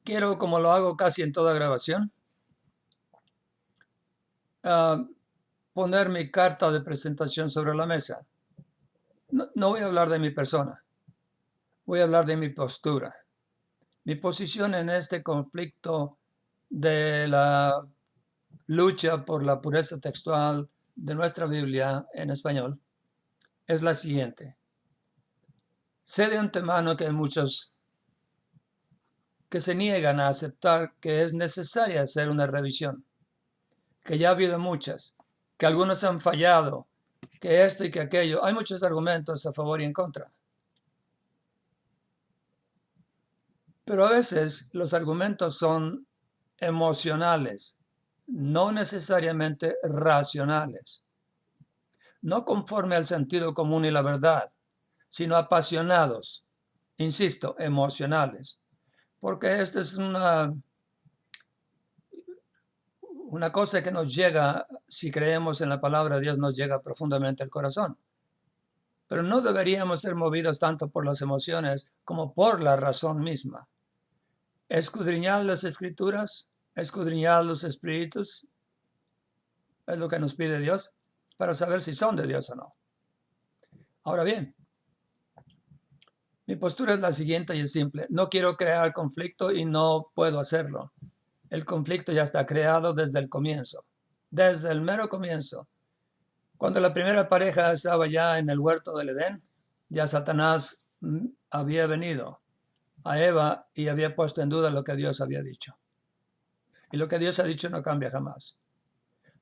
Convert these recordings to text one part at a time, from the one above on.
Quiero, como lo hago casi en toda grabación, ah, poner mi carta de presentación sobre la mesa. No voy a hablar de mi persona, voy a hablar de mi postura, mi posición en este conflicto de la lucha por la pureza textual de nuestra Biblia en español es la siguiente. Sé de antemano que hay muchos que se niegan a aceptar que es necesaria hacer una revisión, que ya ha habido muchas, que algunos han fallado, que esto y que aquello. Hay muchos argumentos a favor y en contra. Pero a veces los argumentos son emocionales, no necesariamente racionales, no conforme al sentido común y la verdad, sino apasionados, insisto, emocionales, porque esta es una cosa que nos llega, si creemos en la palabra de Dios, nos llega profundamente al corazón. Pero no deberíamos ser movidos tanto por las emociones como por la razón misma. Escudriñar las escrituras, escudriñar los espíritus, es lo que nos pide Dios para saber si son de Dios o no. Ahora bien, mi postura es la siguiente y es simple. No quiero crear conflicto y no puedo hacerlo. El conflicto ya está creado desde el comienzo, desde el mero comienzo. Cuando la primera pareja estaba ya en el huerto del Edén, ya Satanás había venido a Eva y había puesto en duda lo que Dios había dicho. Y lo que Dios ha dicho no cambia jamás.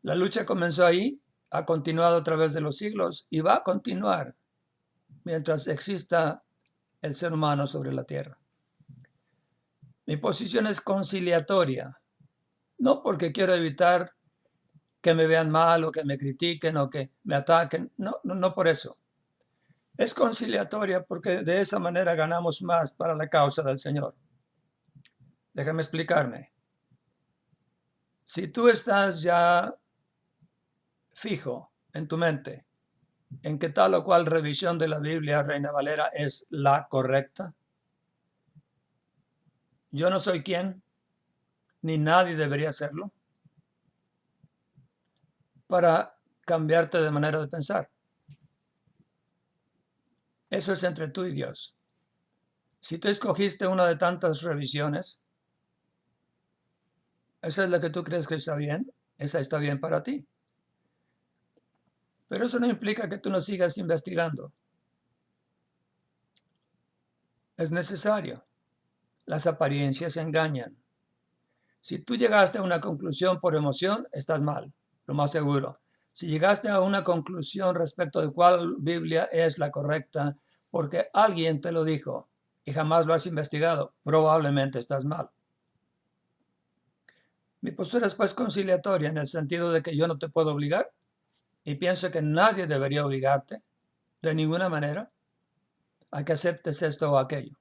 La lucha comenzó ahí, ha continuado a través de los siglos y va a continuar mientras exista el ser humano sobre la tierra. Mi posición es conciliatoria, no porque quiero evitar que me vean mal o que me critiquen o que me ataquen, no por eso. Es conciliatoria porque de esa manera ganamos más para la causa del Señor. Déjame explicarme. Si tú estás ya fijo en tu mente en que tal o cual revisión de la Biblia, Reina Valera, es la correcta, yo no soy quien, ni nadie debería serlo, para cambiarte de manera de pensar. Eso es entre tú y Dios. Si tú escogiste una de tantas revisiones, esa es la que tú crees que está bien, esa está bien para ti. Pero eso no implica que tú no sigas investigando. Es necesario. Las apariencias engañan. Si tú llegaste a una conclusión por emoción, estás mal, lo más seguro. Si llegaste a una conclusión respecto de cuál Biblia es la correcta, porque alguien te lo dijo y jamás lo has investigado, probablemente estás mal. Mi postura es pues conciliatoria en el sentido de que yo no te puedo obligar y pienso que nadie debería obligarte de ninguna manera a que aceptes esto o aquello.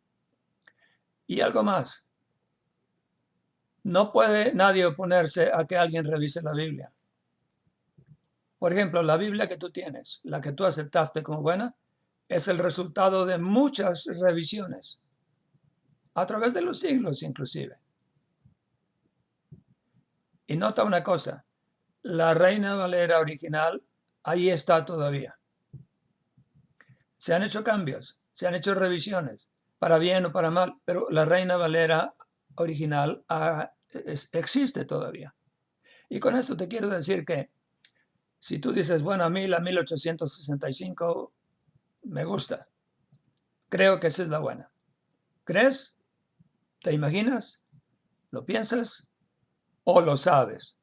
Y algo más, no puede nadie oponerse a que alguien revise la Biblia. Por ejemplo, la Biblia que tú tienes, la que tú aceptaste como buena, es el resultado de muchas revisiones, a través de los siglos inclusive. Y nota una cosa, la Reina Valera original ahí está todavía. Se han hecho cambios, se han hecho revisiones, para bien o para mal, pero la Reina Valera original existe todavía. Y con esto te quiero decir que si tú dices, bueno, a mí la 1865 me gusta, creo que esa es la buena. ¿Crees? ¿Te imaginas? ¿Lo piensas? ¿O lo sabes?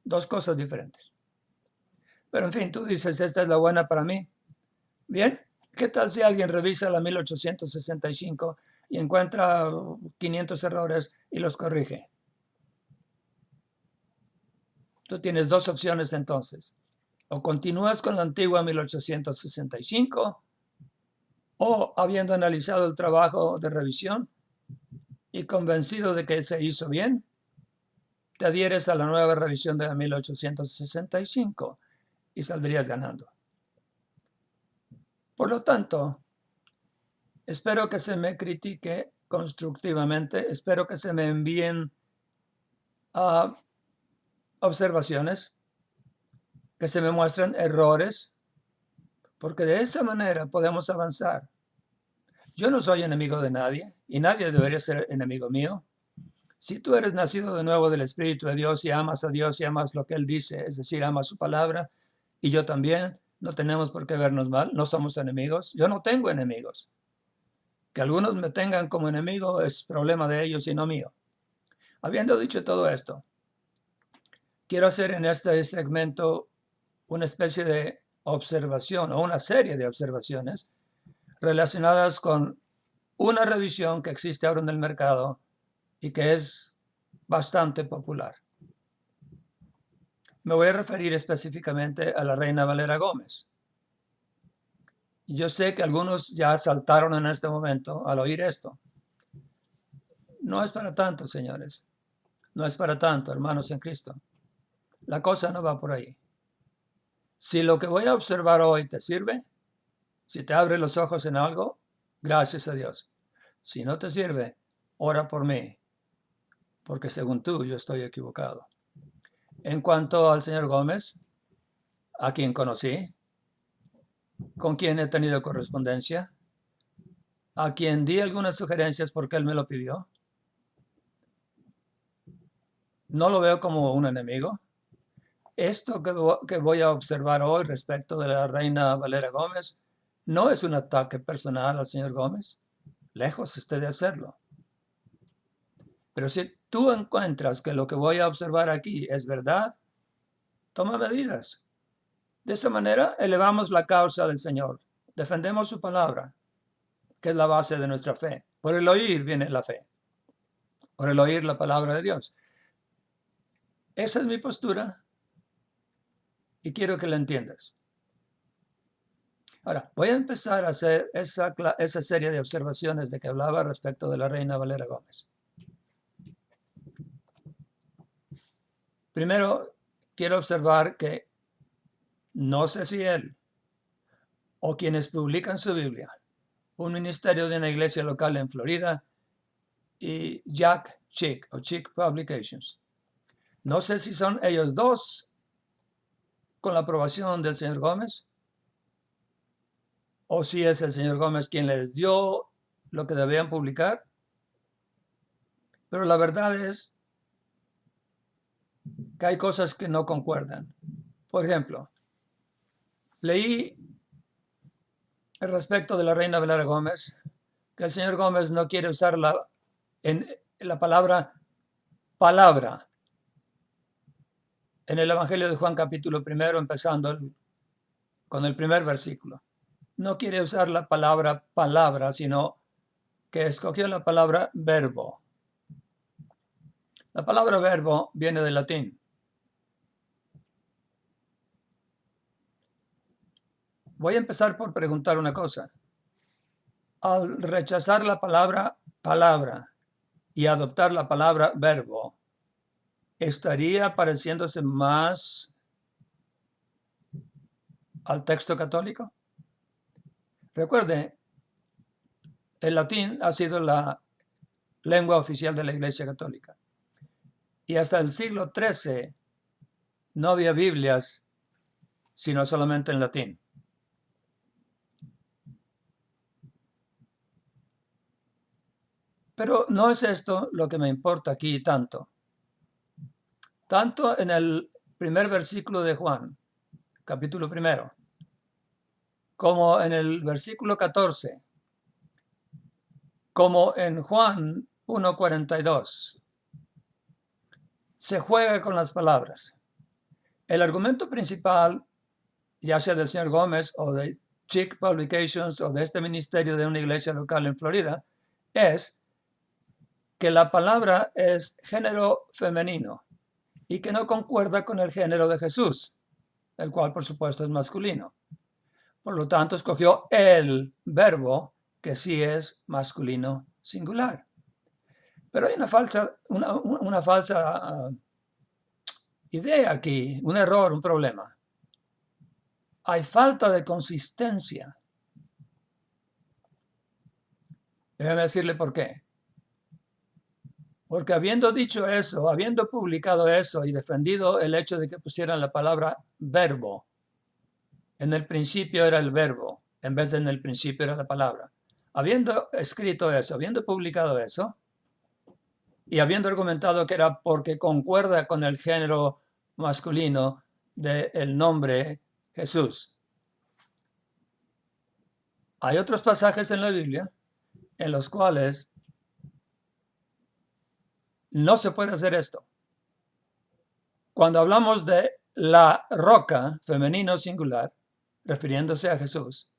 Dos cosas diferentes. Pero en fin, tú dices, esta es la buena para mí. Bien, ¿qué tal si alguien revisa la 1865 y encuentra 500 errores y los corrige? Tú tienes dos opciones entonces. O continúas con la antigua 1865 o, habiendo analizado el trabajo de revisión y convencido de que se hizo bien, te adhieres a la nueva revisión de 1865 y saldrías ganando. Por lo tanto, espero que se me critique constructivamente. Espero que se me envíen observaciones, que se me muestren errores, porque de esa manera podemos avanzar. Yo no soy enemigo de nadie y nadie debería ser enemigo mío. Si tú eres nacido de nuevo del Espíritu de Dios y amas a Dios y amas lo que Él dice, es decir, amas su palabra, y yo también, no tenemos por qué vernos mal, no somos enemigos. Yo no tengo enemigos. Que algunos me tengan como enemigo es problema de ellos y no mío. Habiendo dicho todo esto, quiero hacer en este segmento una especie de observación o una serie de observaciones relacionadas con una revisión que existe ahora en el mercado y que es bastante popular. Me voy a referir específicamente a la Reina Valera Gómez. Yo sé que algunos ya saltaron en este momento al oír esto. No es para tanto, señores. No es para tanto, hermanos en Cristo. La cosa no va por ahí. Si lo que voy a observar hoy te sirve, si te abre los ojos en algo, gracias a Dios. Si no te sirve, ora por mí, porque según tú yo estoy equivocado. En cuanto al señor Gómez, a quien conocí, con quien he tenido correspondencia, a quien di algunas sugerencias porque él me lo pidió, no lo veo como un enemigo. Esto que voy a observar hoy respecto de la Reina Valera Gómez no es un ataque personal al señor Gómez. Lejos esté de hacerlo. Pero si tú encuentras que lo que voy a observar aquí es verdad, toma medidas. De esa manera elevamos la causa del Señor. Defendemos su palabra, que es la base de nuestra fe. Por el oír viene la fe. Por el oír la palabra de Dios. Esa es mi postura y quiero que la entiendas. Ahora, voy a empezar a hacer esa serie de observaciones de que hablaba respecto de la Reina Valera Gómez. Primero, quiero observar que no sé si él o quienes publican su Biblia, un ministerio de una iglesia local en Florida y Jack Chick o Chick Publications, no sé si son ellos dos con la aprobación del señor Gómez o si es el señor Gómez quien les dio lo que debían publicar. Pero la verdad es que hay cosas que no concuerdan. Por ejemplo, leí respecto de la Reina Valera Gómez que el señor Gómez no quiere usar la palabra en el Evangelio de Juan capítulo 1, empezando con el primer versículo. No quiere usar la palabra, sino que escogió la palabra verbo. La palabra verbo viene del latín. Voy a empezar por preguntar una cosa. Al rechazar la palabra y adoptar la palabra verbo, ¿estaría pareciéndose más al texto católico? Recuerde, el latín ha sido la lengua oficial de la Iglesia Católica. Y hasta el siglo XIII no había Biblias, sino solamente en latín. Pero no es esto lo que me importa aquí tanto. Tanto en el primer versículo de Juan, capítulo 1, como en el versículo 14, como en Juan 1:42, se juega con las palabras. El argumento principal, ya sea del señor Gómez o de Chick Publications o de este ministerio de una iglesia local en Florida, es que la palabra es género femenino y que no concuerda con el género de Jesús, el cual por supuesto es masculino. Por lo tanto, escogió el verbo que sí es masculino singular. Pero hay una falsa idea aquí, un error, un problema. Hay falta de consistencia. Déjeme decirle por qué. Porque habiendo dicho eso, habiendo publicado eso y defendido el hecho de que pusieran la palabra verbo, en el principio era el verbo, en vez de en el principio era la palabra. Habiendo escrito eso, habiendo publicado eso, y habiendo argumentado que era porque concuerda con el género masculino del nombre Jesús. Hay otros pasajes en la Biblia en los cuales no se puede hacer esto. Cuando hablamos de la roca, femenino singular, refiriéndose a Jesús,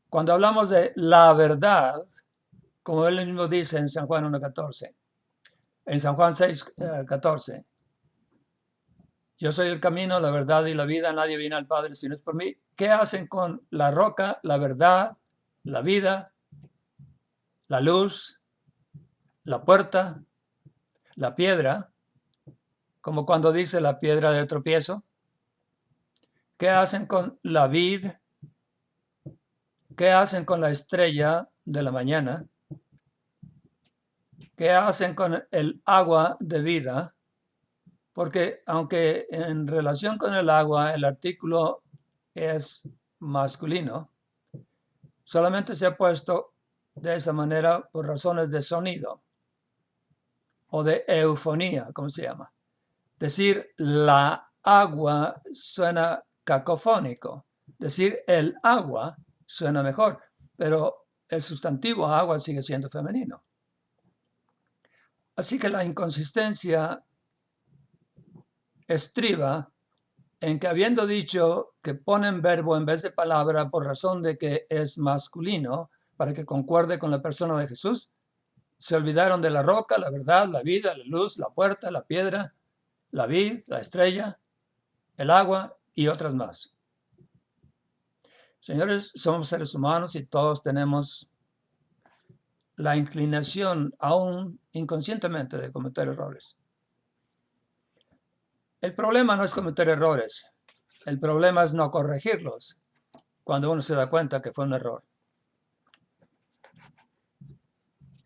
cuando hablamos de la verdad, como él mismo dice en San Juan 1:14, en San Juan 6:14, yo soy el camino, la verdad y la vida, nadie viene al Padre si no es por mí. ¿Qué hacen con la roca, la verdad, la vida, la luz, la puerta, la piedra? Como cuando dice la piedra de tropiezo. ¿Qué hacen con la vid? ¿Qué hacen con la estrella de la mañana? ¿Qué hacen con el agua de vida? Porque aunque en relación con el agua el artículo es masculino, solamente se ha puesto de esa manera por razones de sonido o de eufonía, como se llama. Decir la agua suena cacofónico. Decir el agua suena mejor, pero el sustantivo agua sigue siendo femenino. Así que la inconsistencia estriba en que habiendo dicho que ponen verbo en vez de palabra por razón de que es masculino, para que concuerde con la persona de Jesús, se olvidaron de la roca, la verdad, la vida, la luz, la puerta, la piedra, la vid, la estrella, el agua y otras más. Señores, somos seres humanos y todos tenemos la inclinación, aún inconscientemente, de cometer errores. El problema no es cometer errores, el problema es no corregirlos cuando uno se da cuenta que fue un error.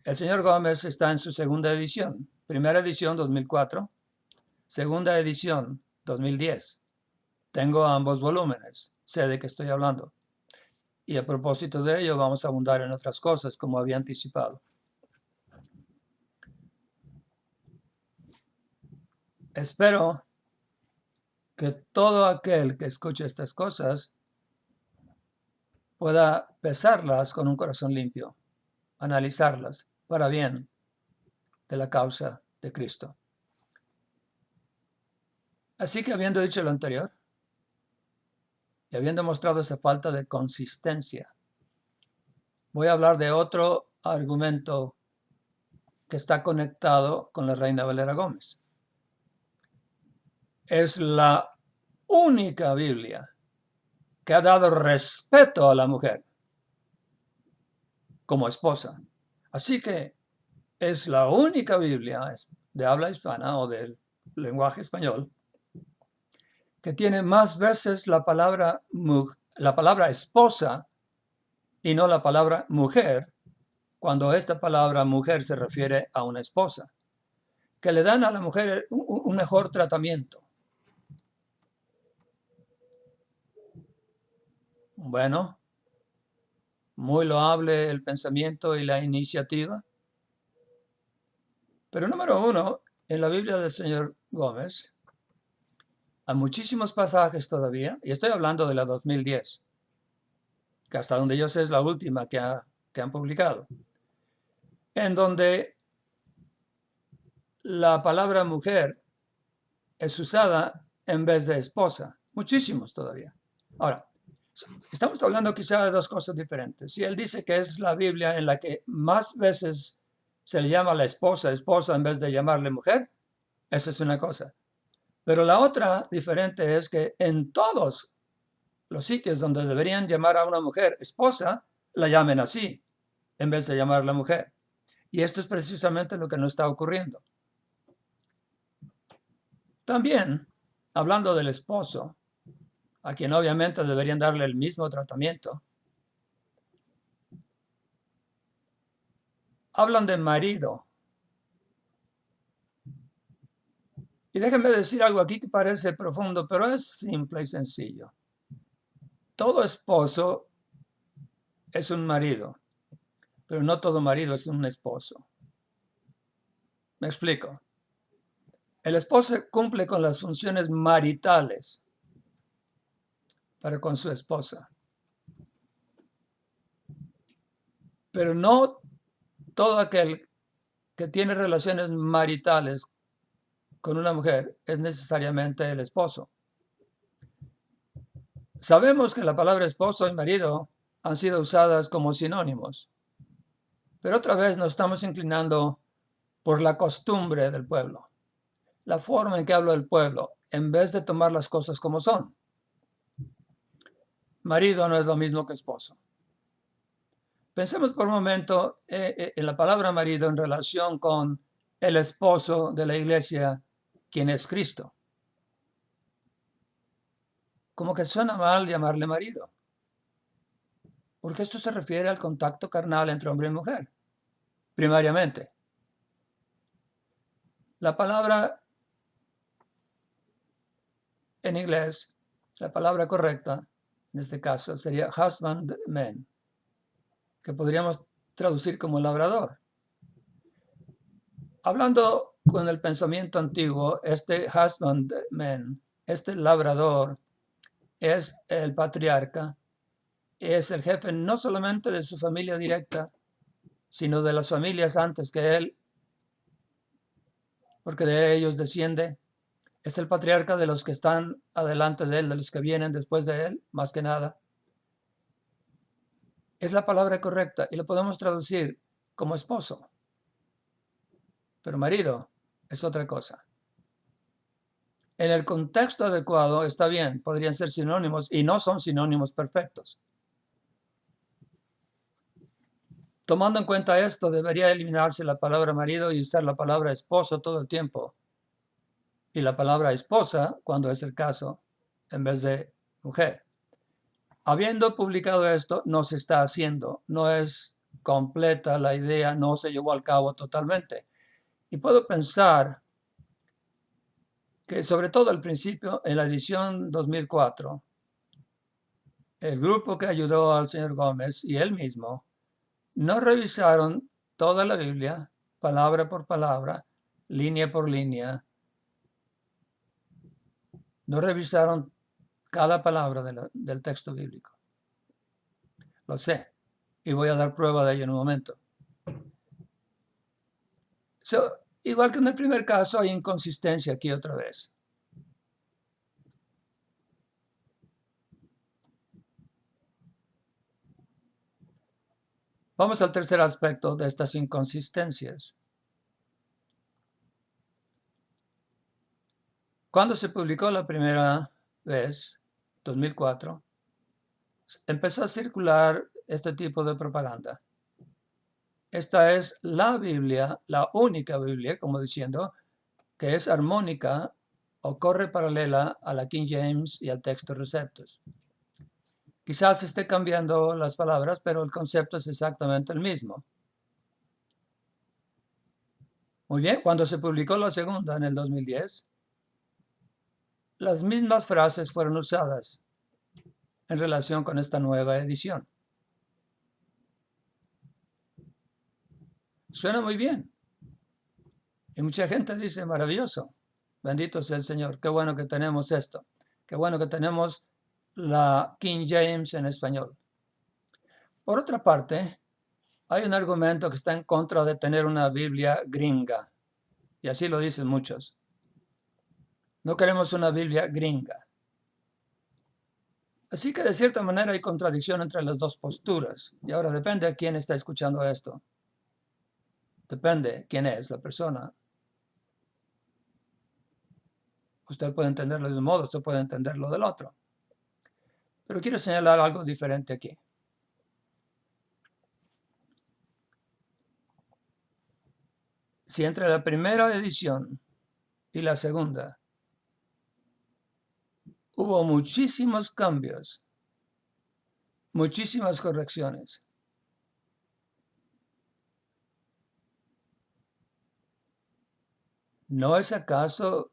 El señor Gómez está en su segunda edición, primera edición 2004, segunda edición 2010. Tengo ambos volúmenes, sé de qué estoy hablando. Y a propósito de ello vamos a abundar en otras cosas como había anticipado. Espero que todo aquel que escuche estas cosas pueda pesarlas con un corazón limpio, analizarlas para bien de la causa de Cristo. Así que habiendo dicho lo anterior y habiendo mostrado esa falta de consistencia, voy a hablar de otro argumento que está conectado con la Reina Valera Gómez. Es la única Biblia que ha dado respeto a la mujer como esposa. Así que es la única Biblia de habla hispana o del lenguaje español que tiene más veces la palabra esposa y no la palabra mujer, cuando esta palabra mujer se refiere a una esposa, que le dan a la mujer un mejor tratamiento. Bueno, muy loable el pensamiento y la iniciativa. Pero número uno, en la Biblia del señor Gómez, hay muchísimos pasajes todavía, y estoy hablando de la 2010, que hasta donde yo sé es la última que han publicado, en donde la palabra mujer es usada en vez de esposa. Muchísimos todavía. Ahora, estamos hablando quizá de dos cosas diferentes. Si él dice que es la Biblia en la que más veces se le llama a la esposa en vez de llamarle mujer, eso es una cosa. Pero la otra diferente es que en todos los sitios donde deberían llamar a una mujer esposa, la llamen así, en vez de llamarla mujer. Y esto es precisamente lo que no está ocurriendo. También, hablando del esposo, a quien obviamente deberían darle el mismo tratamiento, hablan de marido Y déjenme decir algo aquí que parece profundo, pero es simple y sencillo. Todo esposo es un marido, pero no todo marido es un esposo. Me explico. El esposo cumple con las funciones maritales para con su esposa, pero no todo aquel que tiene relaciones maritales con una mujer es necesariamente el esposo. Sabemos que la palabra esposo y marido han sido usadas como sinónimos, pero otra vez nos estamos inclinando por la costumbre del pueblo, la forma en que habla el pueblo, en vez de tomar las cosas como son. Marido no es lo mismo que esposo. Pensemos por un momento en la palabra marido en relación con el esposo de la iglesia, quien es Cristo. Como que suena mal llamarle marido, porque esto se refiere al contacto carnal entre hombre y mujer, primariamente. La palabra en inglés, la palabra correcta, en este caso, sería husbandman, que podríamos traducir como labrador. Hablando con el pensamiento antiguo, este husbandman, este labrador, es el patriarca, es el jefe no solamente de su familia directa, sino de las familias antes que él, porque de ellos desciende. Es el patriarca de los que están adelante de él, de los que vienen después de él, más que nada. Es la palabra correcta y lo podemos traducir como esposo. Pero marido es otra cosa. En el contexto adecuado está bien, podrían ser sinónimos y no son sinónimos perfectos. Tomando en cuenta esto, debería eliminarse la palabra marido y usar la palabra esposo todo el tiempo. Y la palabra esposa, cuando es el caso, en vez de mujer. Habiendo publicado esto, no se está haciendo, no es completa la idea, no se llevó al cabo totalmente. Y puedo pensar que sobre todo al principio, en la edición 2004, el grupo que ayudó al señor Gómez y él mismo no revisaron toda la Biblia, palabra por palabra, línea por línea. No revisaron cada palabra del texto bíblico. Lo sé, y voy a dar prueba de ello en un momento. Igual que en el primer caso, hay inconsistencia aquí otra vez. Vamos al tercer aspecto de estas inconsistencias. Cuando se publicó la primera vez, 2004, empezó a circular este tipo de propaganda. Esta es la Biblia, la única Biblia, como diciendo, que es armónica o corre paralela a la King James y al texto Receptus. Quizás esté cambiando las palabras, pero el concepto es exactamente el mismo. Muy bien, cuando se publicó la segunda en el 2010, las mismas frases fueron usadas en relación con esta nueva edición. Suena muy bien. Y mucha gente dice, maravilloso, bendito sea el Señor, qué bueno que tenemos esto, qué bueno que tenemos la King James en español. Por otra parte, hay un argumento que está en contra de tener una Biblia gringa, y así lo dicen muchos. No queremos una Biblia gringa. Así que de cierta manera hay contradicción entre las dos posturas, y ahora depende a quién está escuchando esto. Depende quién es la persona. Usted puede entenderlo de un modo, usted puede entenderlo del otro. Pero quiero señalar algo diferente aquí. Si entre la primera edición y la segunda hubo muchísimos cambios, muchísimas correcciones, ¿no es acaso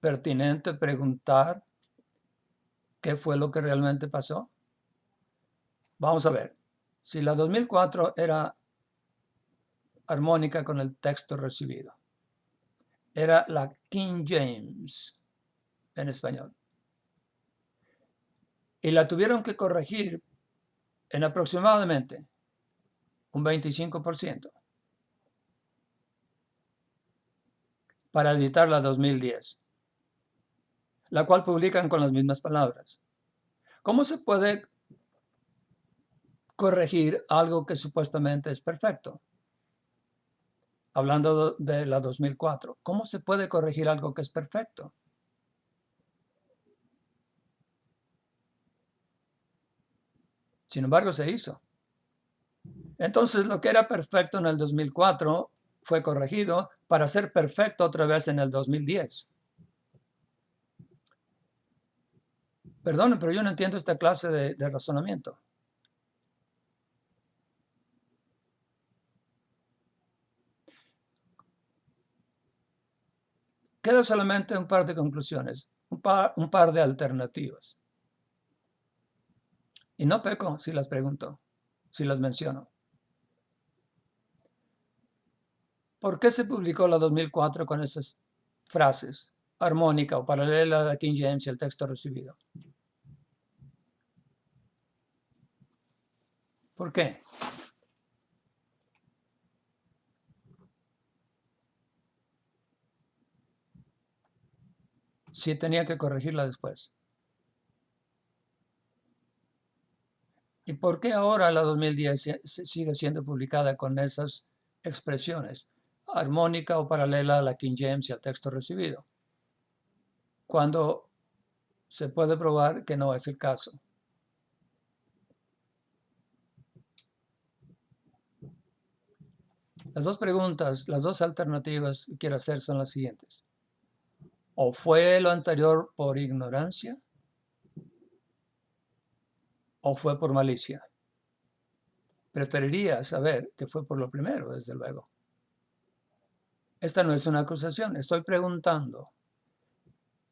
pertinente preguntar qué fue lo que realmente pasó? Vamos a ver. Si la 2004 era armónica con el texto recibido, era la King James en español, y la tuvieron que corregir en aproximadamente un 25% para editar la 2010, la cual publican con las mismas palabras. ¿Cómo se puede corregir algo que supuestamente es perfecto? Hablando de la 2004, ¿cómo se puede corregir algo que es perfecto? Sin embargo, se hizo. Entonces, lo que era perfecto en el 2004 fue corregido para ser perfecto otra vez en el 2010. Perdón, pero yo no entiendo esta clase de razonamiento. Queda solamente un par de conclusiones, un par de alternativas. Y no peco si las pregunto, si las menciono. ¿Por qué se publicó la 2004 con esas frases, armónica o paralela a la King James y el texto recibido? ¿Por qué? Si tenía que corregirla después. ¿Y por qué ahora la 2010 sigue siendo publicada con esas expresiones, armónica o paralela a la King James y al texto recibido, cuando se puede probar que no es el caso? Las dos preguntas, las dos alternativas que quiero hacer son las siguientes. ¿O fue lo anterior por ignorancia? ¿O fue por malicia? Preferiría saber que fue por lo primero, desde luego. Esta no es una acusación, estoy preguntando.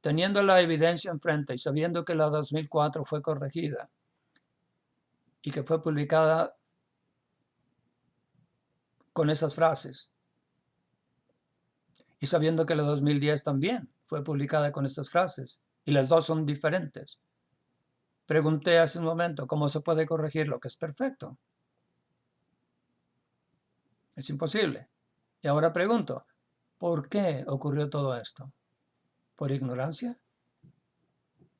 Teniendo la evidencia enfrente y sabiendo que la 2004 fue corregida y que fue publicada con esas frases, y sabiendo que la 2010 también fue publicada con estas frases, y las dos son diferentes, pregunté hace un momento cómo se puede corregir lo que es perfecto. Es imposible. Y ahora pregunto, ¿por qué ocurrió todo esto? ¿Por ignorancia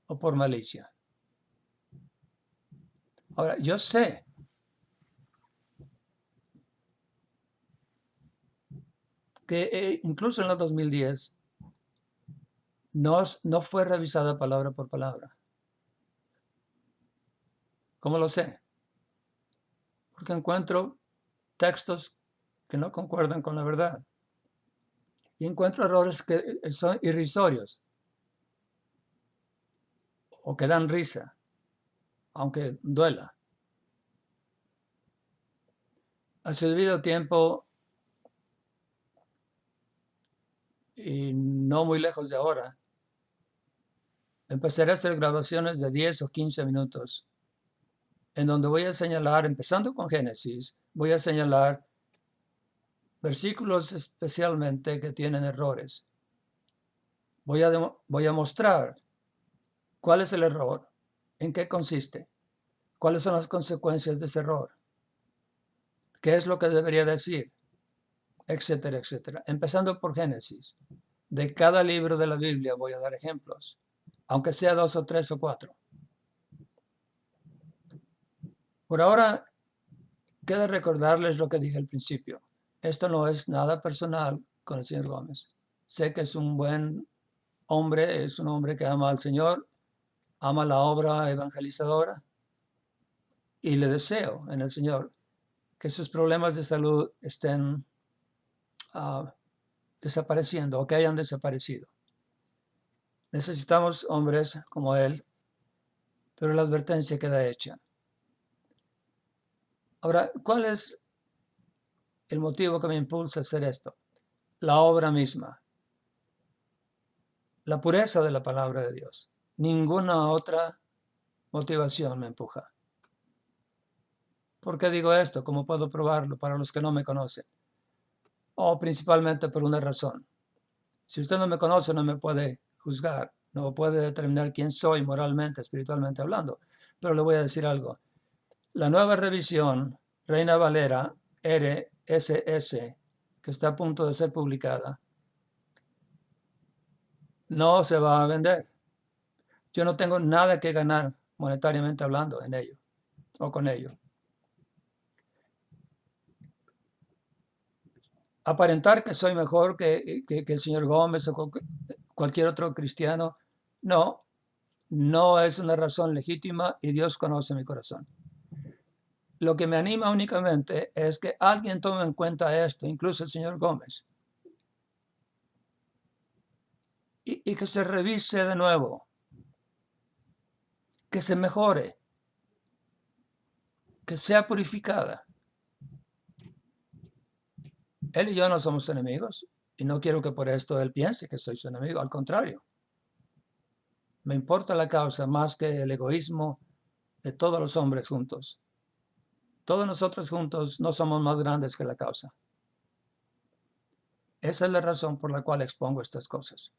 o por malicia? Ahora, yo sé que incluso en la 2010 no fue revisada palabra por palabra. ¿Cómo lo sé? Porque encuentro textos que no concuerdan con la verdad. Y encuentro errores que son irrisorios o que dan risa, aunque duela. Hace debido tiempo, y no muy lejos de ahora, empezaré a hacer grabaciones de 10 o 15 minutos, en donde voy a señalar, empezando con Génesis, voy a señalar versículos especialmente que tienen errores. Voy a mostrar cuál es el error, en qué consiste, cuáles son las consecuencias de ese error, qué es lo que debería decir, etcétera, etcétera. Empezando por Génesis. De cada libro de la Biblia voy a dar ejemplos, aunque sea 2 o 3 o 4. Por ahora, queda recordarles lo que dije al principio. Esto no es nada personal con el señor Gómez. Sé que es un buen hombre, es un hombre que ama al Señor, ama la obra evangelizadora, y le deseo en el Señor que sus problemas de salud estén desapareciendo o que hayan desaparecido. Necesitamos hombres como él, pero la advertencia queda hecha. Ahora, ¿cuál es el motivo que me impulsa a hacer esto? La obra misma. la pureza de la palabra de Dios. Ninguna otra motivación me empuja. ¿Por qué digo esto? ¿Cómo puedo probarlo para los que no me conocen? Principalmente por una razón. Si usted no me conoce, no me puede juzgar, no puede determinar quién soy moralmente, espiritualmente hablando. Pero le voy a decir algo. La nueva revisión, Reina Valera RSS, que está a punto de ser publicada, no se va a vender. Yo no tengo nada que ganar monetariamente hablando en ello o con ello. Aparentar que soy mejor que el señor Gómez o cualquier otro cristiano, no es una razón legítima y Dios conoce mi corazón. Lo que me anima únicamente es que alguien tome en cuenta esto, incluso el señor Gómez, y que se revise de nuevo, que se mejore, que sea purificada. Él y yo no somos enemigos y no quiero que por esto él piense que soy su enemigo, al contrario. Me importa la causa más que el egoísmo de todos los hombres juntos. Todos nosotros juntos no somos más grandes que la causa. Esa es la razón por la cual expongo estas cosas.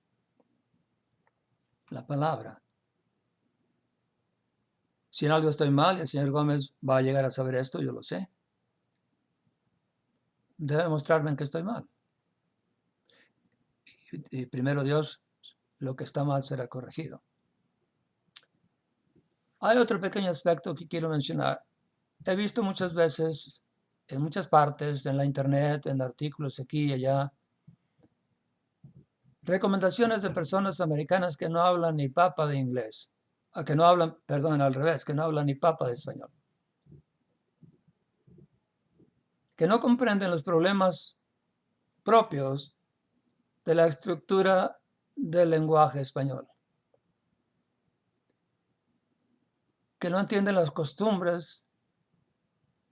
La palabra. Si en algo estoy mal, y el señor Gómez va a llegar a saber esto, yo lo sé. Debe mostrarme en que estoy mal. Y primero Dios, lo que está mal será corregido. Hay otro pequeño aspecto que quiero mencionar. He visto muchas veces, en muchas partes, en la internet, en artículos aquí y allá, recomendaciones de personas americanas que no hablan ni papa de inglés. Que no hablan, perdón, al revés, que no hablan ni papa de español. Que no comprenden los problemas propios de la estructura del lenguaje español. Que no entienden las costumbres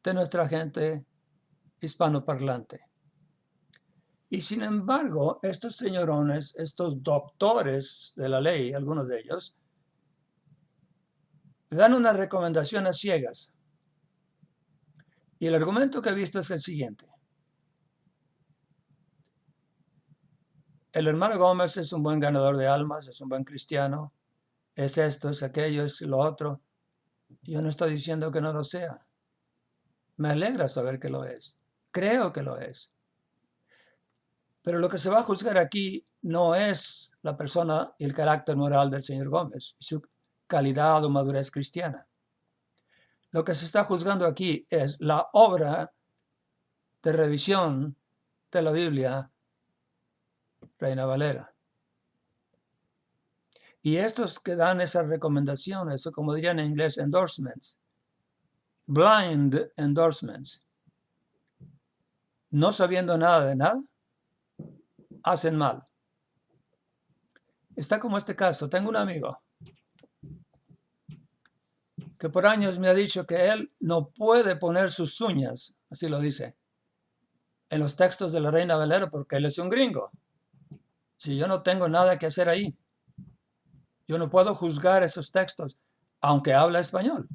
de nuestra gente hispanoparlante. Y sin embargo, estos señorones, estos doctores de la ley, algunos de ellos, dan unas recomendaciones ciegas. Y el argumento que he visto es el siguiente. El hermano Gómez es un buen ganador de almas, es un buen cristiano, es esto, es aquello, es lo otro. Yo no estoy diciendo que no lo sea. Me alegra saber que lo es. Creo que lo es. Pero lo que se va a juzgar aquí no es la persona y el carácter moral del señor Gómez, su calidad o madurez cristiana. Lo que se está juzgando aquí es la obra de revisión de la Biblia, Reina Valera. Y estos que dan esas recomendaciones, o como dirían en inglés, endorsements, blind endorsements, no sabiendo nada de nada, hacen mal. Está como este caso. Tengo un amigo que por años me ha dicho que él no puede poner sus uñas, así lo dice, en los textos de la Reina Valera porque él es un gringo. Si yo no tengo nada que hacer ahí, yo no puedo juzgar esos textos, aunque habla español.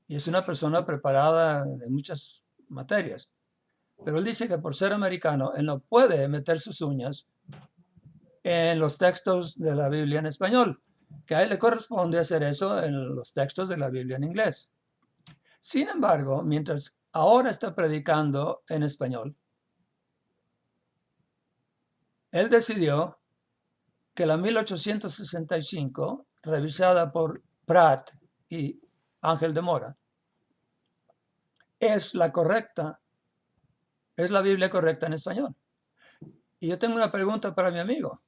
Y es una persona preparada en muchas materias. Pero él dice que por ser americano, él no puede meter sus uñas en los textos de la Biblia en español, que a él le corresponde hacer eso en los textos de la Biblia en inglés. Sin embargo, mientras ahora está predicando en español, él decidió que la 1865, revisada por Pratt y Ángel de Mora, es la correcta, es la Biblia correcta en español. Y yo tengo una pregunta para mi amigo.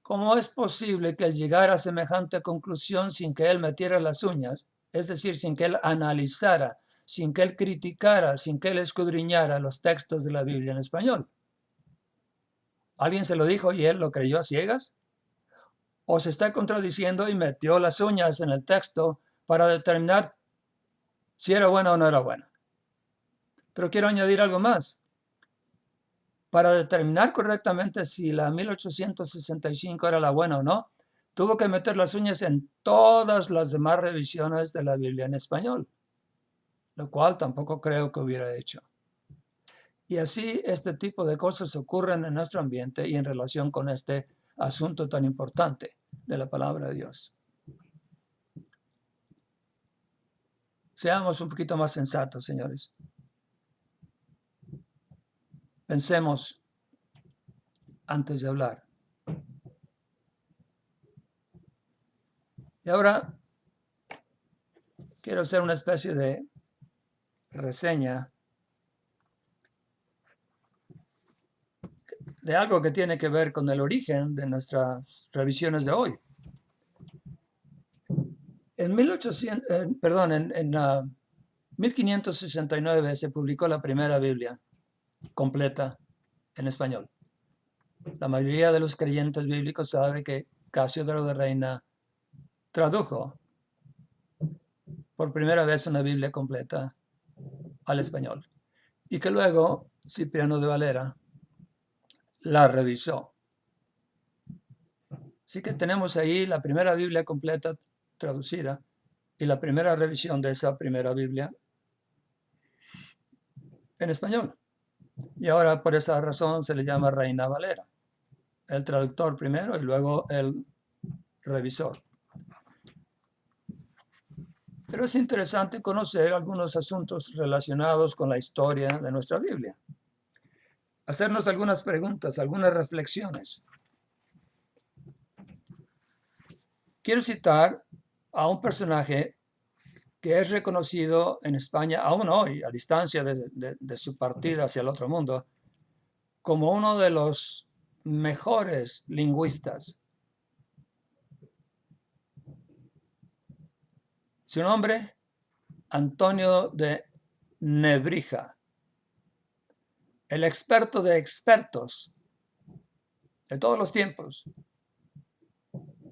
¿Cómo es posible que él llegara a semejante conclusión sin que él metiera las uñas? Es decir, sin que él analizara, sin que él criticara, sin que él escudriñara los textos de la Biblia en español. ¿Alguien se lo dijo y él lo creyó a ciegas? ¿O se está contradiciendo y metió las uñas en el texto para determinar si era buena o no era buena? Pero quiero añadir algo más. para determinar correctamente si la 1865 era la buena o no, tuvo que meter las uñas en todas las demás revisiones de la Biblia en español, lo cual tampoco creo que hubiera hecho. Y así este tipo de cosas ocurren en nuestro ambiente y en relación con este asunto tan importante de la palabra de Dios. Seamos un poquito más sensatos, señores. Pensemos antes de hablar. Y ahora quiero hacer una especie de reseña de algo que tiene que ver con el origen de nuestras revisiones de hoy. En 1569 se publicó la primera Biblia completa en español. La mayoría de los creyentes bíblicos sabe que Casiodoro de Reina tradujo por primera vez una Biblia completa al español y que luego Cipriano de Valera la revisó. Así que tenemos ahí la primera Biblia completa traducida y la primera revisión de esa primera Biblia en español. Y ahora por esa razón se le llama Reina Valera. El traductor primero y luego el revisor. Pero es interesante conocer algunos asuntos relacionados con la historia de nuestra Biblia. Hacernos algunas preguntas, algunas reflexiones. Quiero citar a un personaje que es reconocido en España, aún hoy, a distancia de su partida hacia el otro mundo, como uno de los mejores lingüistas. Su nombre, Antonio de Nebrija, el experto de expertos de todos los tiempos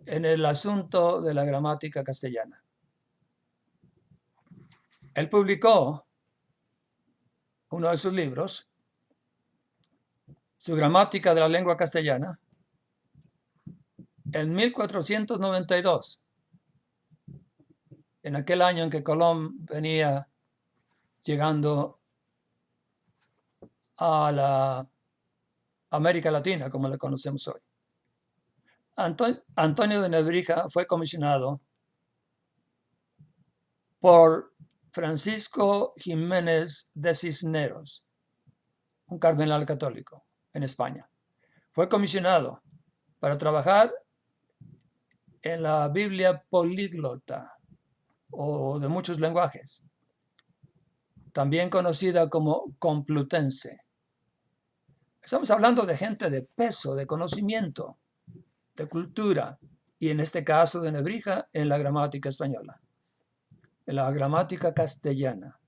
en el asunto de la gramática castellana. Él publicó uno de sus libros, Su gramática de la lengua castellana, en 1492, en aquel año en que Colón venía llegando a la América Latina, como la conocemos hoy. Antonio de Nebrija fue comisionado por Francisco Jiménez de Cisneros, un cardenal católico en España. Fue comisionado para trabajar en la Biblia políglota o de muchos lenguajes, también conocida como complutense. Estamos hablando de gente de peso, de conocimiento, de cultura, y en este caso de Nebrija en la gramática española, en la gramática castellana.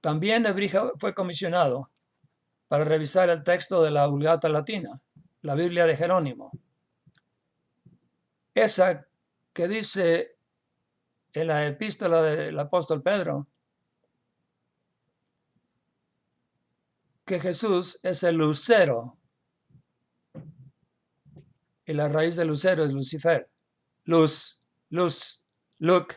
También Nebrija fue comisionado para revisar el texto de la Vulgata Latina, la Biblia de Jerónimo. Esa que dice en la epístola del apóstol Pedro que Jesús es el lucero y la raíz de lucero es Lucifer. Luz, look.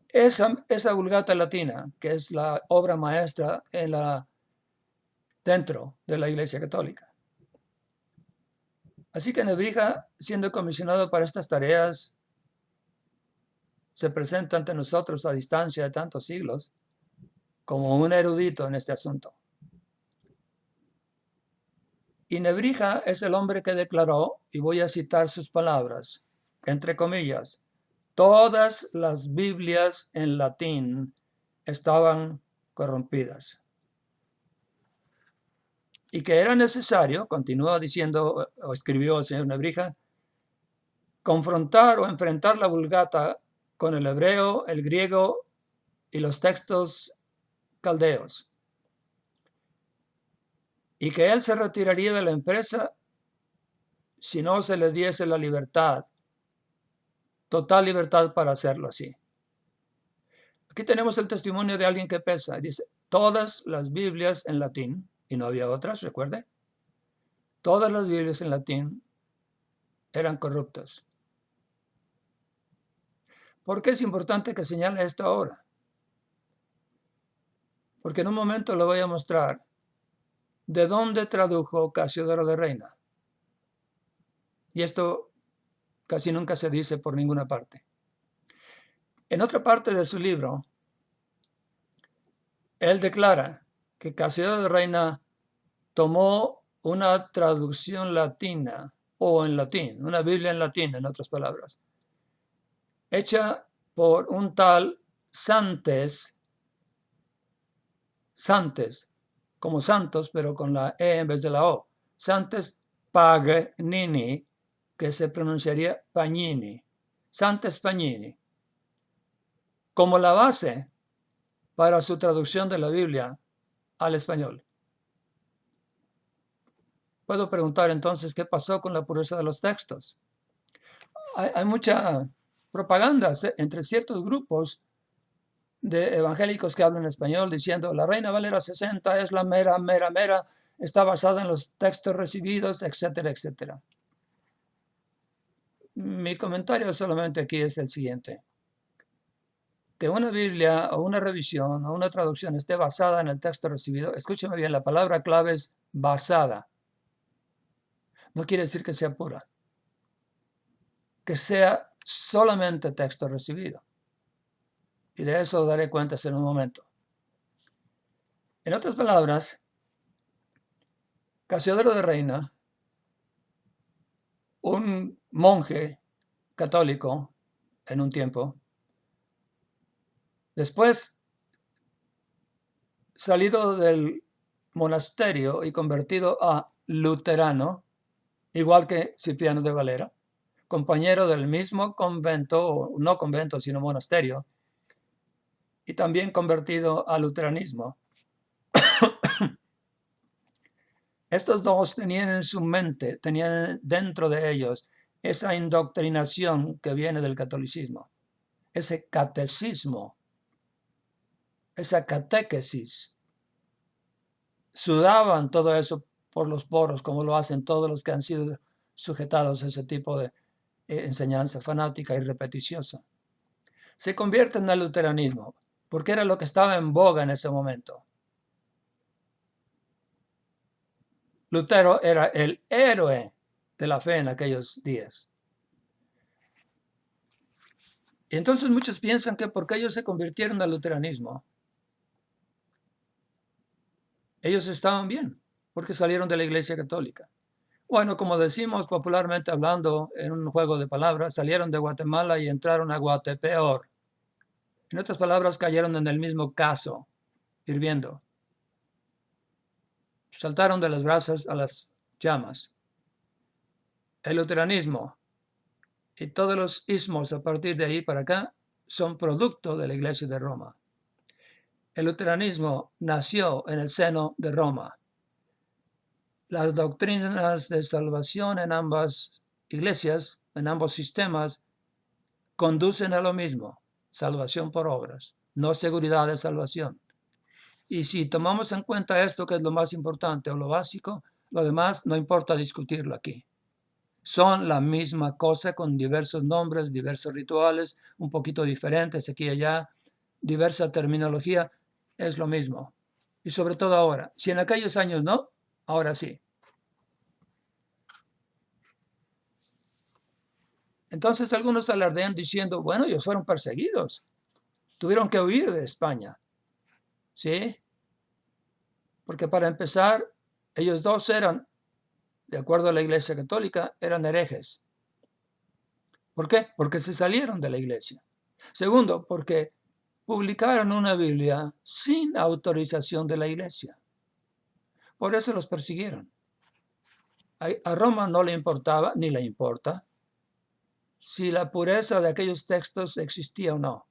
Esa Vulgata Latina, que es la obra maestra dentro de la Iglesia Católica. Así que Nebrija, siendo comisionado para estas tareas, se presenta ante nosotros a distancia de tantos siglos como un erudito en este asunto. Y Nebrija es el hombre que declaró, y voy a citar sus palabras, entre comillas, todas las Biblias en latín estaban corrompidas. Y que era necesario, continúa diciendo o escribió el señor Nebrija, confrontar o enfrentar la Vulgata con el hebreo, el griego y los textos caldeos. Y que él se retiraría de la empresa si no se le diese la libertad, total libertad para hacerlo así. Aquí tenemos el testimonio de alguien que pesa. Dice, todas las Biblias en latín, y no había otras, recuerde, todas las Biblias en latín eran corruptas. ¿Por qué es importante que señale esto ahora? Porque en un momento le voy a mostrar de dónde tradujo Casiodoro de Reina. Y esto casi nunca se dice por ninguna parte. En otra parte de su libro, él declara que Casiodoro de Reina tomó una traducción latina, o en latín, una Biblia en latín, en otras palabras, hecha por un tal Santes, como Santos, pero con la E en vez de la O, Santes Pagnini, que se pronunciaría Pagnini, Santes Pagnini, como la base para su traducción de la Biblia al español. Puedo preguntar entonces qué pasó con la pureza de los textos. Hay mucha propaganda entre ciertos grupos de evangélicos que hablan español diciendo la Reina Valera 60 es la mera, está basada en los textos recibidos, etcétera, etcétera. Mi comentario solamente aquí es el siguiente. Que una Biblia o una revisión o una traducción esté basada en el texto recibido, escúcheme bien, la palabra clave es basada. No quiere decir que sea pura. Que sea solamente texto recibido. Y de eso daré cuentas en un momento. En otras palabras, Casiodoro de Reina, un monje católico en un tiempo, después salido del monasterio y convertido a luterano, igual que Cipriano de Valera, compañero del mismo convento, no convento, sino monasterio, y también convertido al luteranismo. Estos dos tenían en su mente, tenían dentro de ellos esa indoctrinación que viene del catolicismo, ese catecismo, esa catequesis. Sudaban todo eso por los poros, como lo hacen todos los que han sido sujetados a ese tipo de enseñanza fanática y repeticiosa. Se convierten al luteranismo, porque era lo que estaba en boga en ese momento. Lutero era el héroe de la fe en aquellos días. Y entonces muchos piensan que porque ellos se convirtieron al luteranismo, ellos estaban bien, porque salieron de la Iglesia Católica. Bueno, como decimos popularmente hablando en un juego de palabras, salieron de Guatemala y entraron a Guatepeor. En otras palabras, cayeron en el mismo caso, hirviendo. Saltaron de las brasas a las llamas. El luteranismo y todos los ismos a partir de ahí para acá son producto de la Iglesia de Roma. El luteranismo nació en el seno de Roma. Las doctrinas de salvación en ambas iglesias, en ambos sistemas, conducen a lo mismo, salvación por obras, no seguridad de salvación. Y si tomamos en cuenta esto, que es lo más importante o lo básico, lo demás no importa discutirlo aquí. Son la misma cosa con diversos nombres, diversos rituales, un poquito diferentes aquí y allá, diversa terminología, es lo mismo. Y sobre todo ahora. Si en aquellos años no, ahora sí. Entonces algunos alardean diciendo, bueno, ellos fueron perseguidos. Tuvieron que huir de España. ¿Sí? Porque para empezar, ellos dos eran, de acuerdo a la Iglesia Católica, eran herejes. ¿Por qué? Porque se salieron de la Iglesia. Segundo, porque publicaron una Biblia sin autorización de la Iglesia. Por eso los persiguieron. A Roma no le importaba, ni le importa, si la pureza de aquellos textos existía o no.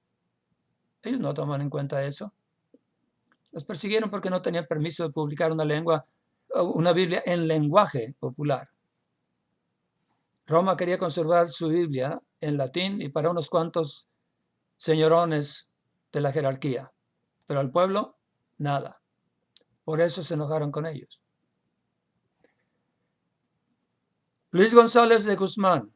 Ellos no toman en cuenta eso. Los persiguieron porque no tenían permiso de publicar una Biblia en lenguaje popular. Roma quería conservar su Biblia en latín y para unos cuantos señorones de la jerarquía. Pero al pueblo Nada. Por eso se enojaron con ellos. Luis González de Guzmán,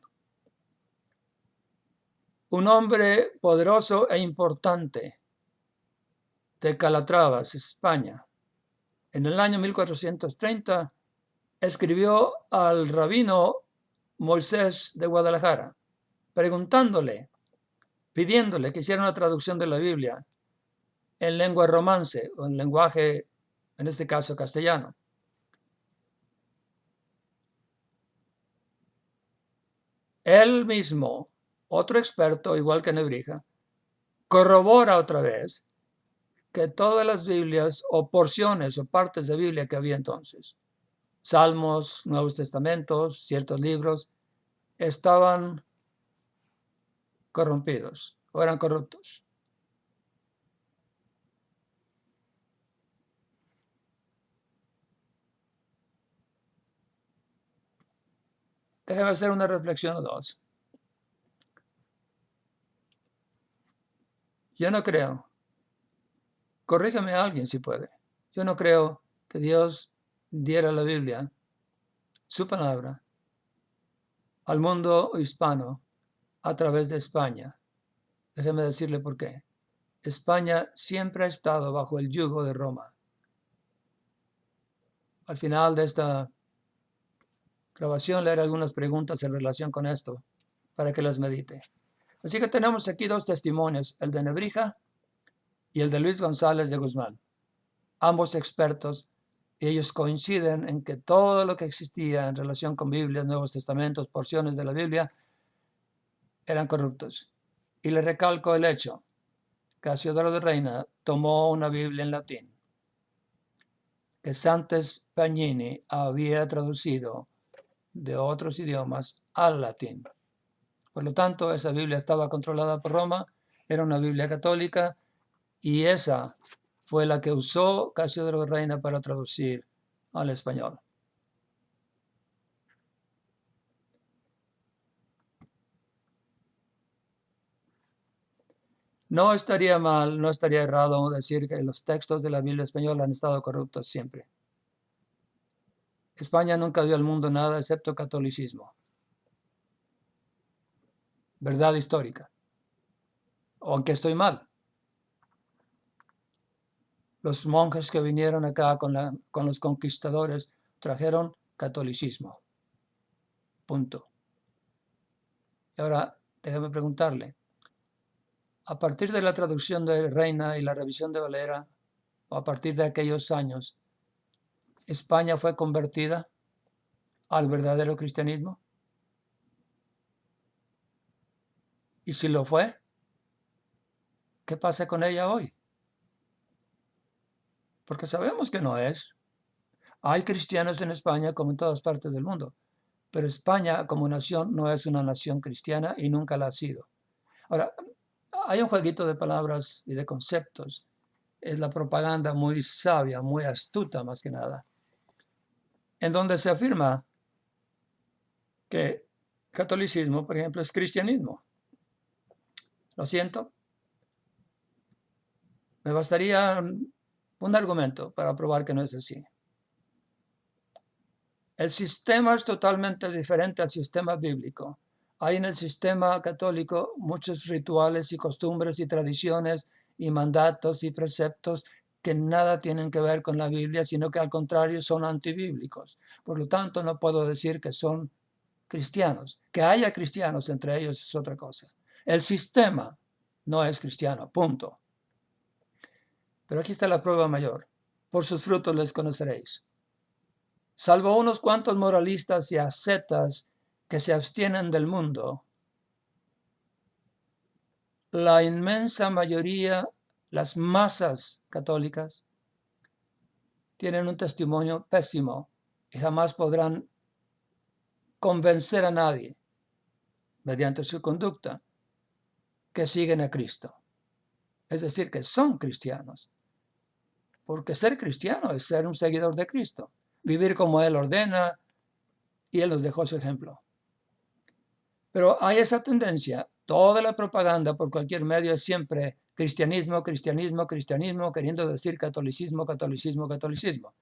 un hombre poderoso e importante de Calatravas, España. En el año 1430 escribió al rabino Moisés de Guadalajara, pidiéndole que hiciera una traducción de la Biblia en lengua romance o en lenguaje, en este caso castellano. Él mismo, otro experto, igual que Nebrija, corrobora otra vez que todas las Biblias o porciones o partes de Biblia que había entonces, Salmos, Nuevos Testamentos, ciertos libros, estaban corrompidos o eran corruptos. Déjeme hacer una reflexión o dos. Yo no creo, corrígeme a alguien si puede, yo no creo que Dios diera la Biblia, su palabra, al mundo hispano a través de España. Déjeme decirle por qué. España siempre ha estado bajo el yugo de Roma. Al final de esta grabación leeré algunas preguntas en relación con esto para que las medite. Así que tenemos aquí dos testimonios, el de Nebrija y el de Luis González de Guzmán, ambos expertos, y ellos coinciden en que todo lo que existía en relación con Biblias, Nuevos Testamentos, porciones de la Biblia, eran corruptos. Y le recalco el hecho que Casiodoro de Reina tomó una Biblia en latín, que Santos Pagnini había traducido de otros idiomas al latín. Por lo tanto, esa Biblia estaba controlada por Roma, era una Biblia católica, y esa fue la que usó Casiodoro de Reina para traducir al español. No estaría mal, no estaría errado decir que los textos de la Biblia española han estado corruptos siempre. España nunca dio al mundo nada excepto catolicismo. Verdad histórica. Aunque estoy mal. Los monjes que vinieron acá con los conquistadores trajeron catolicismo. Punto. Y ahora, déjame preguntarle, a partir de la traducción de Reina y la revisión de Valera, o a partir de aquellos años, ¿España fue convertida al verdadero cristianismo? Y si lo fue, ¿qué pasa con ella hoy? Porque sabemos que no es. Hay cristianos en España como en todas partes del mundo, pero España como nación no es una nación cristiana y nunca la ha sido. Ahora, hay un jueguito de palabras y de conceptos. Es la propaganda muy sabia, muy astuta más que nada, en donde se afirma que catolicismo, por ejemplo, es cristianismo. Lo siento. Me bastaría un argumento para probar que no es así. El sistema es totalmente diferente al sistema bíblico. Hay en el sistema católico muchos rituales y costumbres y tradiciones y mandatos y preceptos que nada tienen que ver con la Biblia, sino que al contrario son antibíblicos. Por lo tanto, no puedo decir que son cristianos. Que haya cristianos entre ellos es otra cosa. El sistema no es cristiano, punto. Pero aquí está la prueba mayor. Por sus frutos les conoceréis. Salvo unos cuantos moralistas y ascetas que se abstienen del mundo, la inmensa mayoría, las masas católicas, tienen un testimonio pésimo y jamás podrán convencer a nadie, mediante su conducta, que siguen a Cristo. Es decir, que son cristianos. Porque ser cristiano es ser un seguidor de Cristo, vivir como Él ordena, y Él nos dejó su ejemplo. Pero hay esa tendencia Toda la propaganda por cualquier medio es siempre cristianismo, cristianismo, cristianismo, queriendo decir catolicismo, catolicismo, catolicismo.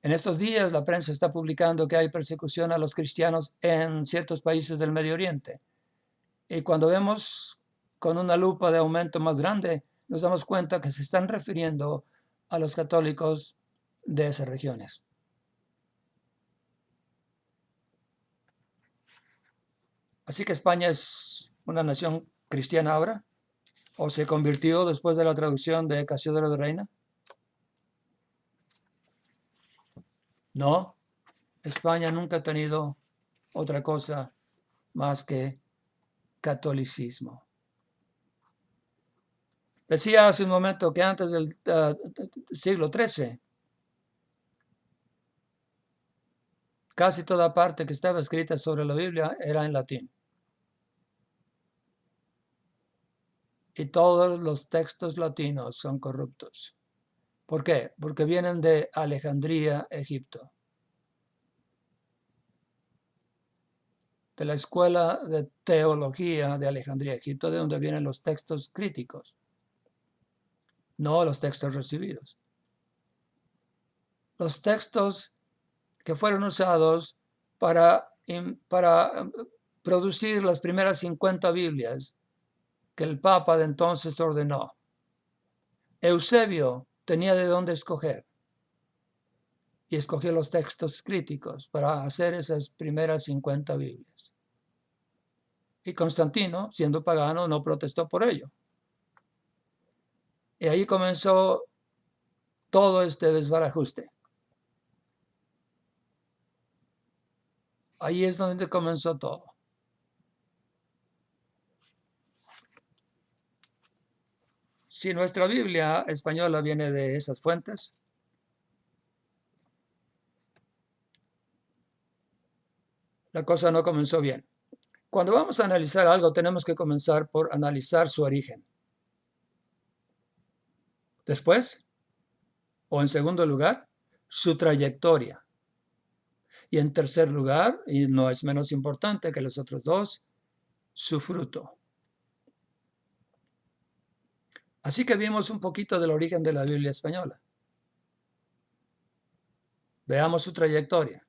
En estos días la prensa está publicando que hay persecución a los cristianos en ciertos países del Medio Oriente. Y cuando vemos con una lupa de aumento más grande, nos damos cuenta que se están refiriendo a los católicos de esas regiones. Así que España es una nación cristiana ahora, o se convirtió después de la traducción de Casiodoro de Reina. No, España nunca ha tenido otra cosa más que catolicismo. Decía hace un momento que antes del siglo XIII, casi toda parte que estaba escrita sobre la Biblia era en latín. Y todos los textos latinos son corruptos. ¿Por qué? Porque vienen de Alejandría, Egipto. De la escuela de teología de Alejandría, Egipto, de donde vienen los textos críticos, no los textos recibidos. Los textos que fueron usados para producir las primeras 50 Biblias que el Papa de entonces ordenó. Eusebio tenía de dónde escoger y escogió los textos críticos para hacer esas primeras 50 Biblias. Y Constantino, siendo pagano, no protestó por ello. Y ahí comenzó todo este desbarajuste. Ahí es donde comenzó todo. Si nuestra Biblia española viene de esas fuentes, la cosa no comenzó bien. Cuando vamos a analizar algo, tenemos que comenzar por analizar su origen. Después, o en segundo lugar, su trayectoria. Y en tercer lugar, y no es menos importante que los otros dos, su fruto. Así que vimos un poquito del origen de la Biblia española. Veamos su trayectoria.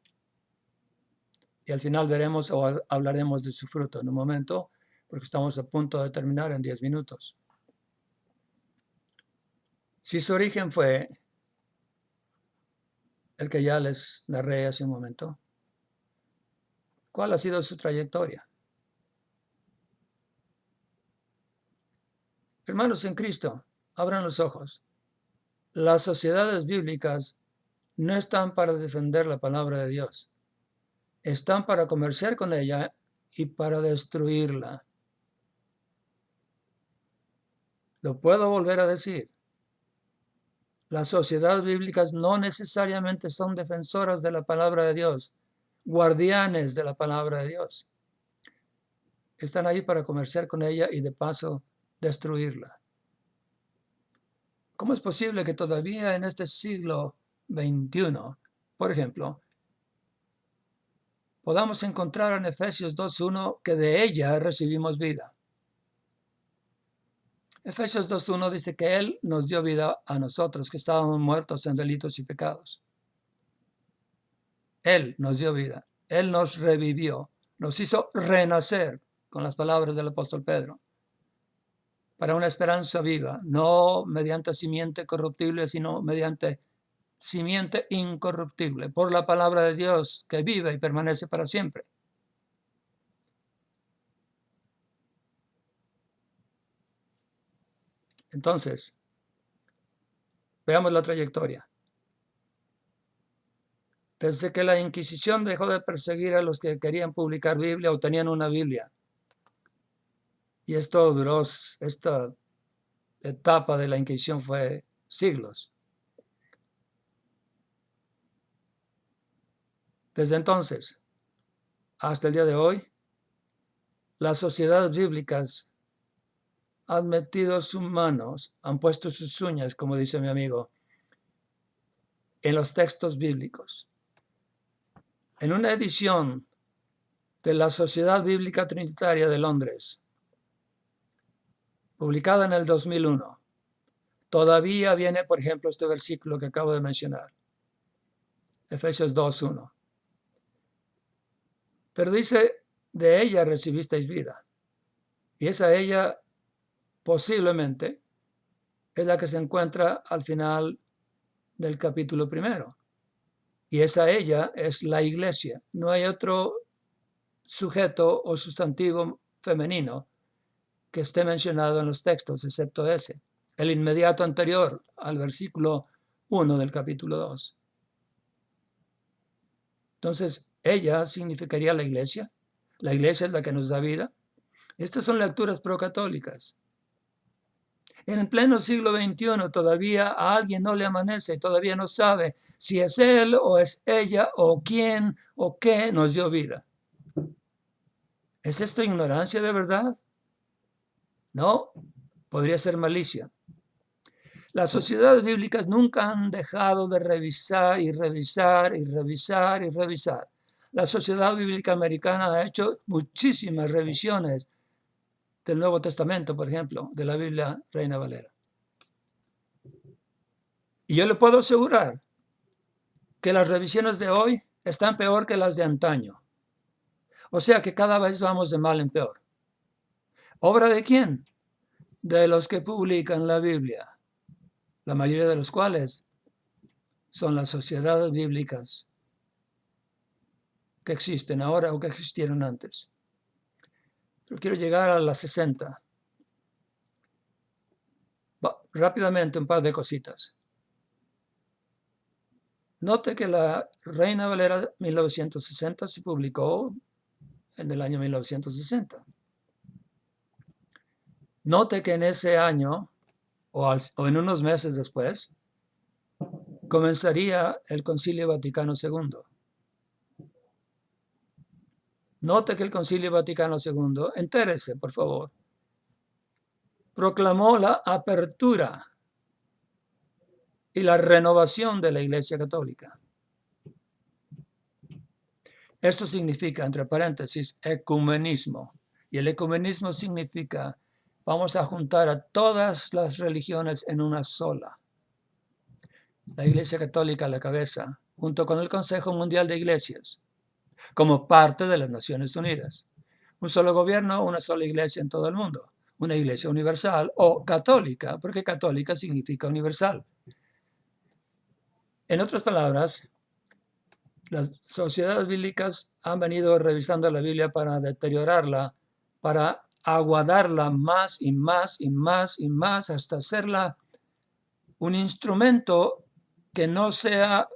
Y al final veremos o hablaremos de su fruto en un momento, porque estamos a punto de terminar en 10 minutos. Si su origen fue el que ya les narré hace un momento, ¿cuál ha sido su trayectoria? Hermanos en Cristo, abran los ojos. Las sociedades bíblicas no están para defender la palabra de Dios. Están para comerciar con ella y para destruirla. Lo puedo volver a decir. Las sociedades bíblicas no necesariamente son defensoras de la palabra de Dios, guardianes de la palabra de Dios. Están ahí para comerciar con ella y de paso destruirla. ¿Cómo es posible que todavía en este siglo XXI, por ejemplo, podamos encontrar en Efesios 2:1 que de ella recibimos vida? Efesios 2:1 dice que Él nos dio vida a nosotros, que estábamos muertos en delitos y pecados. Él nos dio vida, Él nos revivió, nos hizo renacer, con las palabras del apóstol Pedro, para una esperanza viva, no mediante simiente corruptible, sino mediante simiente incorruptible, por la palabra de Dios que vive y permanece para siempre. Entonces, veamos la trayectoria. Desde que la Inquisición dejó de perseguir a los que querían publicar Biblia o tenían una Biblia, y esto duró, esta etapa de la Inquisición fue siglos. Desde entonces hasta el día de hoy, las sociedades bíblicas han metido sus manos, han puesto sus uñas, como dice mi amigo, en los textos bíblicos. En una edición de la Sociedad Bíblica Trinitaria de Londres, publicada en el 2001. Todavía viene, por ejemplo, este versículo que acabo de mencionar, Efesios 2:1. Pero dice, de ella recibisteis vida. Y esa ella posiblemente es la que se encuentra al final del capítulo 1. Y esa ella es la iglesia. No hay otro sujeto o sustantivo femenino que esté mencionado en los textos, excepto ese, el inmediato anterior al versículo 1 del capítulo 2. Entonces, ella significaría la iglesia. La iglesia es la que nos da vida. Estas son lecturas procatólicas. En pleno siglo XXI todavía a alguien no le amanece, todavía no sabe si es él o es ella o quién o qué nos dio vida. ¿Es esto ignorancia de verdad? No, podría ser malicia. Las sociedades bíblicas nunca han dejado de revisar y revisar y revisar y revisar. La Sociedad Bíblica Americana ha hecho muchísimas revisiones del Nuevo Testamento, por ejemplo, de la Biblia Reina Valera. Y yo le puedo asegurar que las revisiones de hoy están peor que las de antaño. O sea que cada vez vamos de mal en peor. ¿Obra de quién? De los que publican la Biblia, la mayoría de los cuales son las sociedades bíblicas que existen ahora o que existieron antes. Pero quiero llegar a las 60. Rápidamente un par de cositas. Note que la Reina Valera 1960 se publicó en el año 1960. Note que en ese año, o en unos meses después, comenzaría el Concilio Vaticano II. Note que el Concilio Vaticano II, entérese, por favor, proclamó la apertura y la renovación de la Iglesia Católica. Esto significa, entre paréntesis, ecumenismo. Y el ecumenismo significa, vamos a juntar a todas las religiones en una sola. La Iglesia Católica a la cabeza, junto con el Consejo Mundial de Iglesias, como parte de las Naciones Unidas. Un solo gobierno, una sola iglesia en todo el mundo. Una iglesia universal o católica, porque católica significa universal. En otras palabras, las sociedades bíblicas han venido revisando la Biblia para deteriorarla, para aguadarla más y más y más y más hasta hacerla un instrumento que no sea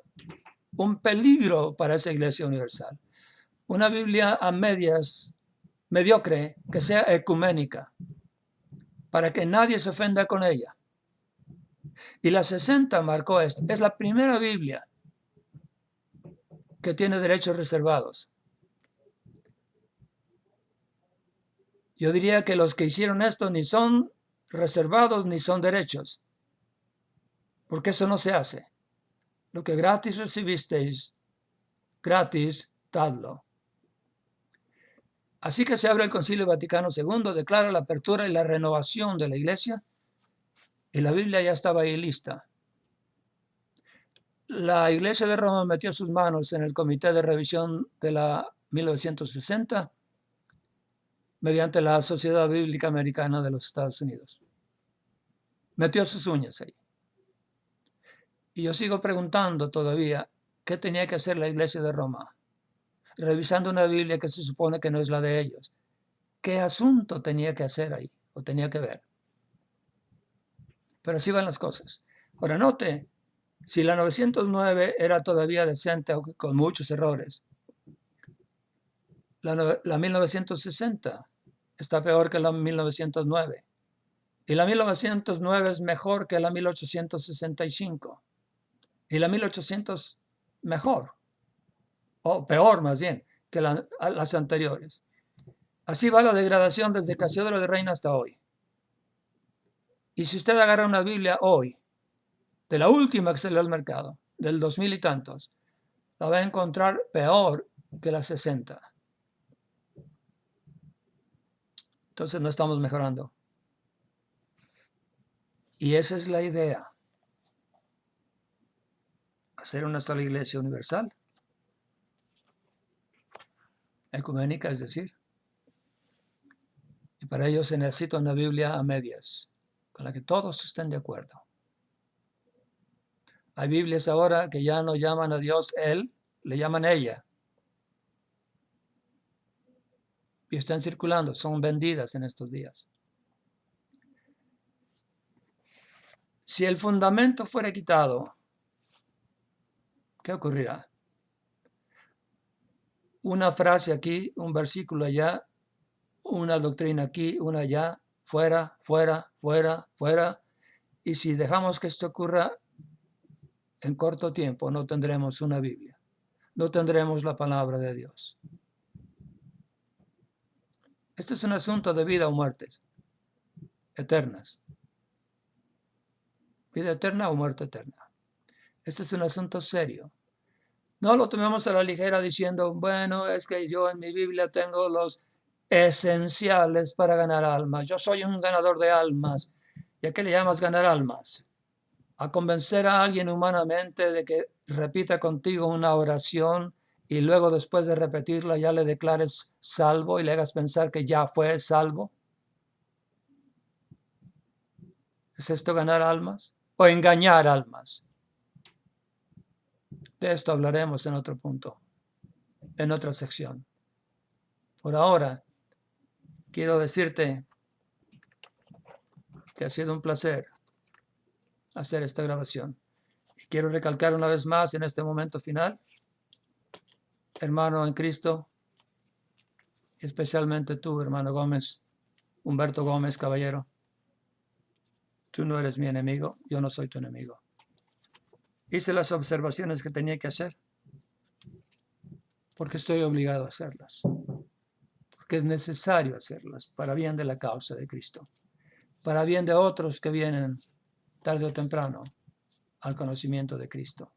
un peligro para esa iglesia universal. Una Biblia a medias, mediocre, que sea ecuménica, para que nadie se ofenda con ella. Y la 60 marcó esto. Es la primera Biblia que tiene derechos reservados. Yo diría que los que hicieron esto ni son reservados ni son derechos, porque eso no se hace. Lo que gratis recibisteis, gratis dadlo. Así que se abre el Concilio Vaticano II, declara la apertura y la renovación de la Iglesia, y la Biblia ya estaba ahí lista. La Iglesia de Roma metió sus manos en el Comité de Revisión de la 1960 mediante la Sociedad Bíblica Americana de los Estados Unidos. Metió sus uñas ahí. Y yo sigo preguntando todavía, ¿qué tenía que hacer la Iglesia de Roma? Revisando una Biblia que se supone que no es la de ellos. ¿Qué asunto tenía que hacer ahí? O tenía que ver. Pero así van las cosas. Ahora note, si la 909 era todavía decente, aunque con muchos errores, la 1960 está peor que la 1909. Y la 1909 es mejor que la 1865. Y la 1800 mejor, o peor más bien, que las anteriores. Así va la degradación desde Casiodoro de Reina hasta hoy. Y si usted agarra una Biblia hoy, de la última que salió al mercado, del 2000 y tantos, la va a encontrar peor que la 60. entonces no estamos mejorando. Y esa es la idea. Hacer una sola iglesia universal. Ecuménica, es decir. Y para ello se necesita una Biblia a medias, con la que todos estén de acuerdo. Hay Biblias ahora que ya no llaman a Dios Él, le llaman ella. Y están circulando, son vendidas en estos días. Si el fundamento fuera quitado, ¿qué ocurrirá? Una frase aquí, un versículo allá, una doctrina aquí, una allá, fuera, fuera, fuera, fuera. Y si dejamos que esto ocurra en corto tiempo, no tendremos una Biblia. No tendremos la palabra de Dios. Este es un asunto de vida o muerte eternas. Vida eterna o muerte eterna. Este es un asunto serio. No lo tomemos a la ligera diciendo, bueno, es que yo en mi Biblia tengo los esenciales para ganar almas. Yo soy un ganador de almas. ¿Y a qué le llamas ganar almas? A convencer a alguien humanamente de que repita contigo una oración y luego después de repetirla ya le declares salvo y le hagas pensar que ya fue salvo. ¿Es esto ganar almas? ¿O engañar almas? De esto hablaremos en otro punto, en otra sección. Por ahora, quiero decirte que ha sido un placer hacer esta grabación. Y quiero recalcar una vez más en este momento final, hermano en Cristo, especialmente tú, hermano Gómez, Humberto Gómez, caballero. Tú no eres mi enemigo, yo no soy tu enemigo. Hice las observaciones que tenía que hacer porque estoy obligado a hacerlas, porque es necesario hacerlas para bien de la causa de Cristo, para bien de otros que vienen tarde o temprano al conocimiento de Cristo.